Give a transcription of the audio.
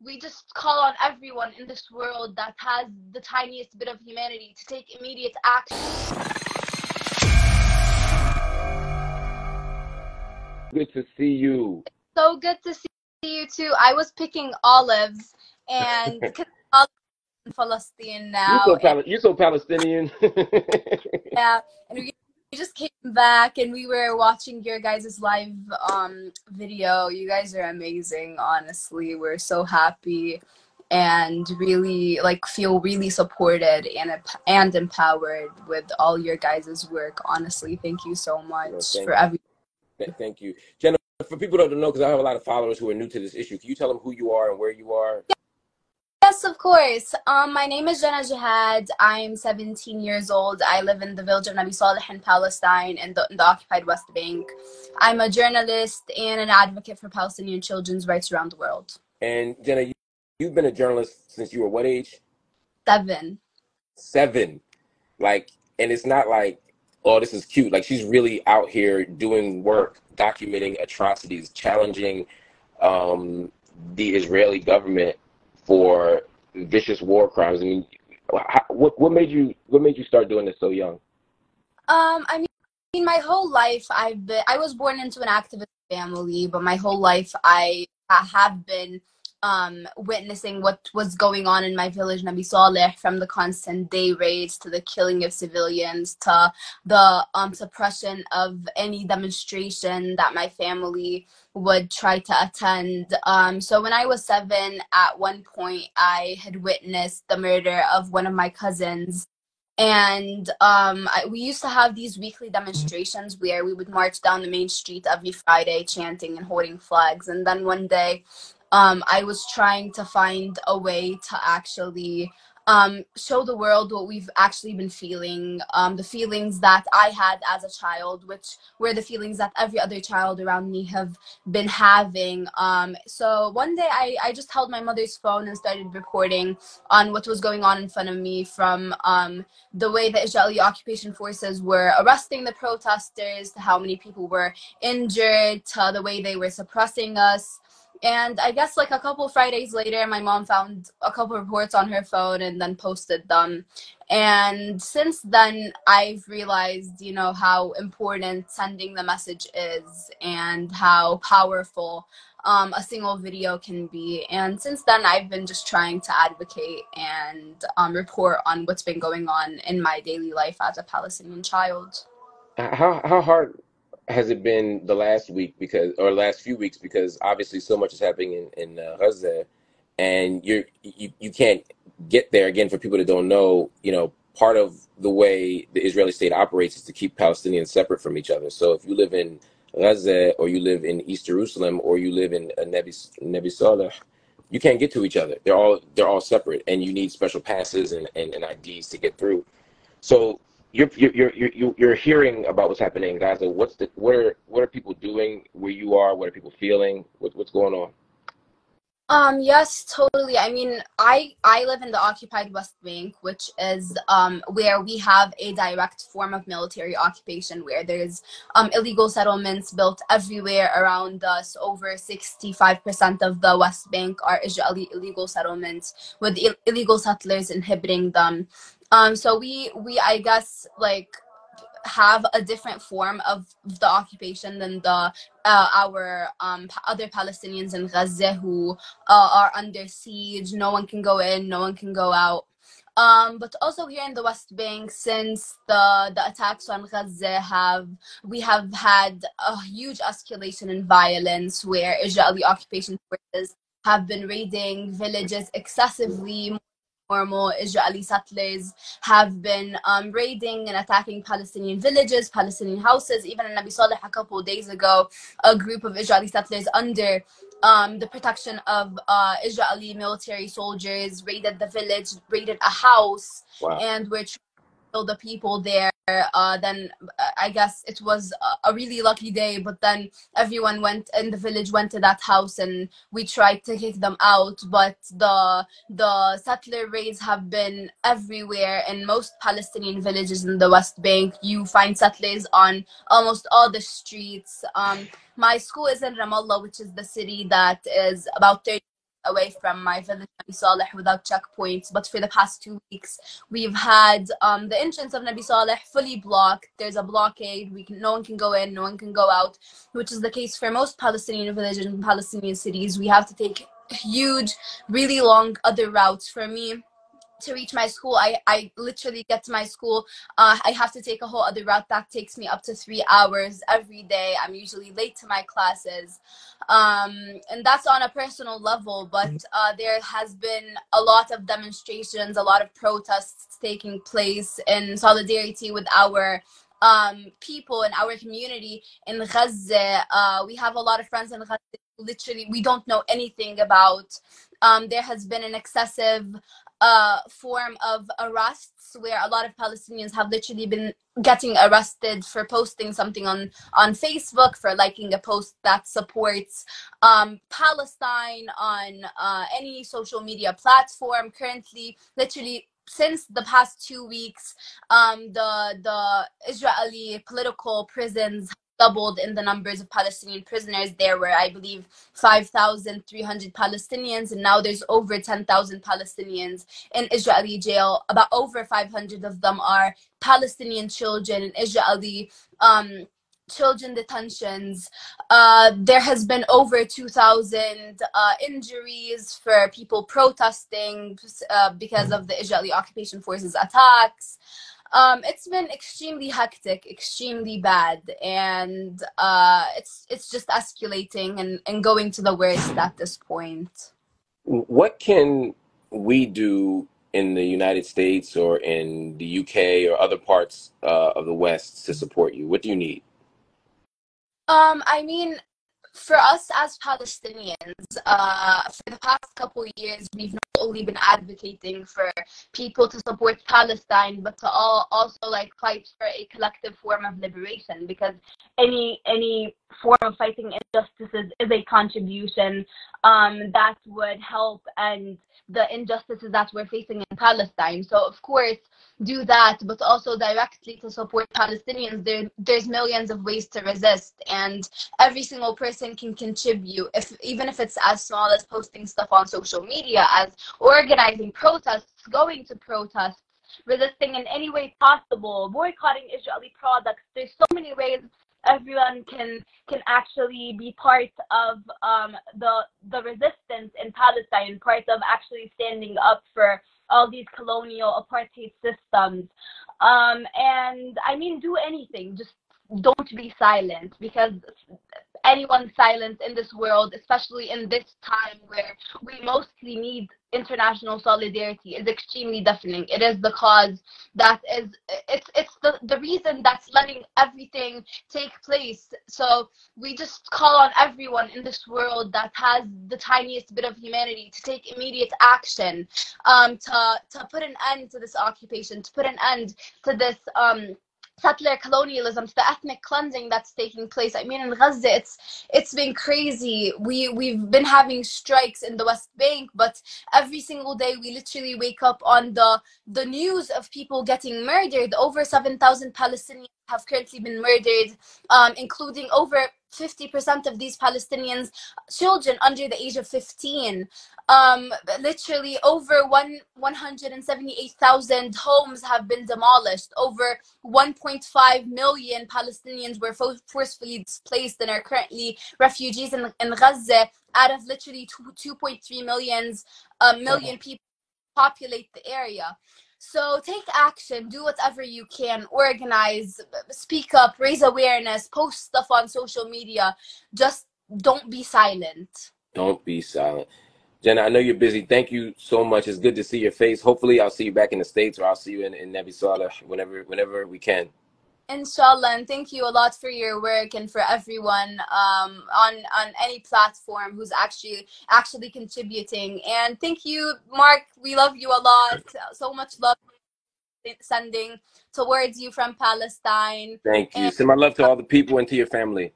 we just call on everyone in this world that has the tiniest bit of humanity to take immediate action. Good to see you. So good to see you too. I was picking olives, and because olives in Palestine now, You're so Palestinian. yeah, and we just came back and we were watching your guys' live video. You guys are amazing, honestly. We're so happy and really like feel really supported and empowered with all your guys' work. Honestly, thank you so much for everything. Thank you. Jenna, for people that don't know, because I have a lot of followers who are new to this issue, can you tell them who you are and where you are? Yes, of course. My name is Janna Jihad. I'm 17 years old. I live in the village of Nabi Saleh in Palestine in the occupied West Bank. I'm a journalist and an advocate for Palestinian children's rights around the world. And Jenna, you've been a journalist since you were what age? 7. 7. Like, and it's not like, oh, this is cute. Like, she's really out here doing work, documenting atrocities, challenging the Israeli government for vicious war crimes. I mean, what made you start doing this so young? I mean, my whole life I was born into an activist family, but my whole life I have been witnessing what was going on in my village, Nabi Saleh, from the constant day raids to the killing of civilians to the suppression of any demonstration that my family would try to attend. So when I was 7, at one point, I had witnessed the murder of one of my cousins. And we used to have these weekly demonstrations where we would march down the main street every Friday chanting and holding flags. And then one day, I was trying to find a way to actually show the world what we've actually been feeling, the feelings that I had as a child, which were the feelings that every other child around me have been having. So one day I just held my mother's phone and started reporting on what was going on in front of me, from the way the Israeli occupation forces were arresting the protesters, to how many people were injured, to the way they were suppressing us. And I guess like a couple Fridays later, my mom found a couple reports on her phone and then posted them. And since then, I've realized, you know, how important sending the message is and how powerful a single video can be. And since then, I've been just trying to advocate and report on what's been going on in my daily life as a Palestinian child. How hard has it been the last week, last few weeks, because obviously so much is happening in Gaza, and you can't get there. Again, for people that don't know, you know, part of the way the Israeli state operates is to keep Palestinians separate from each other. So if you live in Gaza, or you live in East Jerusalem, or you live in Nabi Saleh, you can't get to each other. They're all separate, and you need special passes and IDs to get through. So you're hearing about what's happening in Gaza. What are people doing where you are? What are people feeling? What's going on? Yes, totally. I mean, I live in the occupied West Bank, which is where we have a direct form of military occupation, where there's illegal settlements built everywhere around us. Over 65% of the West Bank are Israeli illegal settlements, with illegal settlers inhabiting them. So we I guess like have a different form of the occupation than the our other Palestinians in Gaza who are under siege. No one can go in, no one can go out. But also here in the West Bank, since the attacks on Gaza, we have had a huge escalation in violence, where Israeli occupation forces have been raiding villages excessively. More Israeli settlers have been raiding and attacking Palestinian villages, Palestinian houses. Even in Nabi Saleh a couple of days ago, a group of Israeli settlers under the protection of Israeli military soldiers raided the village, raided a house. Wow. And were trying to kill the people there. Then I guess it was a really lucky day, but then everyone went in the village, went to that house, and we tried to kick them out. But the settler raids have been everywhere. In most Palestinian villages in the West Bank, you find settlers on almost all the streets. My school is in Ramallah, which is the city that is about 30 away from my village, Nabi Saleh, without checkpoints. But for the past 2 weeks, we've had the entrance of Nabi Saleh fully blocked. There's a blockade. No one can go in, no one can go out, which is the case for most Palestinian villages and Palestinian cities. We have to take huge, really long other routes. For me, to reach my school, I literally get to my school, I have to take a whole other route that takes me up to 3 hours every day. I'm usually late to my classes, and that's on a personal level. But there has been a lot of demonstrations, a lot of protests taking place in solidarity with our people in our community in Gaza. We have a lot of friends in Gaza. Literally, we don't know anything about. There has been an excessive form of arrests where a lot of Palestinians have literally been getting arrested for posting something on Facebook, for liking a post that supports Palestine on any social media platform. Currently, literally since the past 2 weeks, the Israeli political prisons doubled in the numbers of Palestinian prisoners. There were, I believe, 5,300 Palestinians, and now there's over 10,000 Palestinians in Israeli jail. About over 500 of them are Palestinian children in Israeli children detentions. There has been over 2,000 injuries for people protesting because of the Israeli occupation forces attacks. It's been extremely hectic, extremely bad, and it's just escalating and going to the worst at this point. What can we do in the United States or in the UK or other parts of the West to support you? What do you need? I mean, for us as Palestinians, for the past couple of years, we've not only been advocating for people to support Palestine, but to also like fight for a collective form of liberation, because any form of fighting injustices is a contribution that would help end the injustices that we're facing in Palestine. So of course, do that, but also directly to support Palestinians. There's millions of ways to resist, and every single person can contribute, even if it's as small as posting stuff on social media, as organizing protests, going to protests, resisting in any way possible, boycotting Israeli products. There's so many ways everyone can actually be part of the resistance in Palestine, part of actually standing up for all these colonial apartheid systems. And I mean, do anything, just don't be silent, because anyone's silence in this world, especially in this time where we mostly need international solidarity, is extremely deafening. It is the cause that is, it's the reason that's letting everything take place. So we just call on everyone in this world that has the tiniest bit of humanity to take immediate action, to put an end to this occupation, to put an end to this settler colonialism, to the ethnic cleansing that's taking place. I mean, in Gaza, it's been crazy. We've been having strikes in the West Bank, but every single day we literally wake up on the news of people getting murdered. Over 7,000 Palestinians have currently been murdered, including over 50% of these Palestinians children under the age of 15. Literally over 178,000 homes have been demolished. Over 1.5 million Palestinians were forcefully displaced and are currently refugees in Gaza, out of literally 2.3 million people populate the area. So take action, do whatever you can, organize, speak up, raise awareness, post stuff on social media. Just don't be silent. Don't be silent. Janna, I know you're busy. Thank you so much. It's good to see your face. Hopefully I'll see you back in the States, or I'll see you in Nabi Saleh whenever we can. Inshallah, and thank you a lot for your work and for everyone on any platform who's actually contributing. And thank you, Mark. We love you a lot. So much love sending towards you from Palestine. Thank you. And Send my love to all the people and to your family.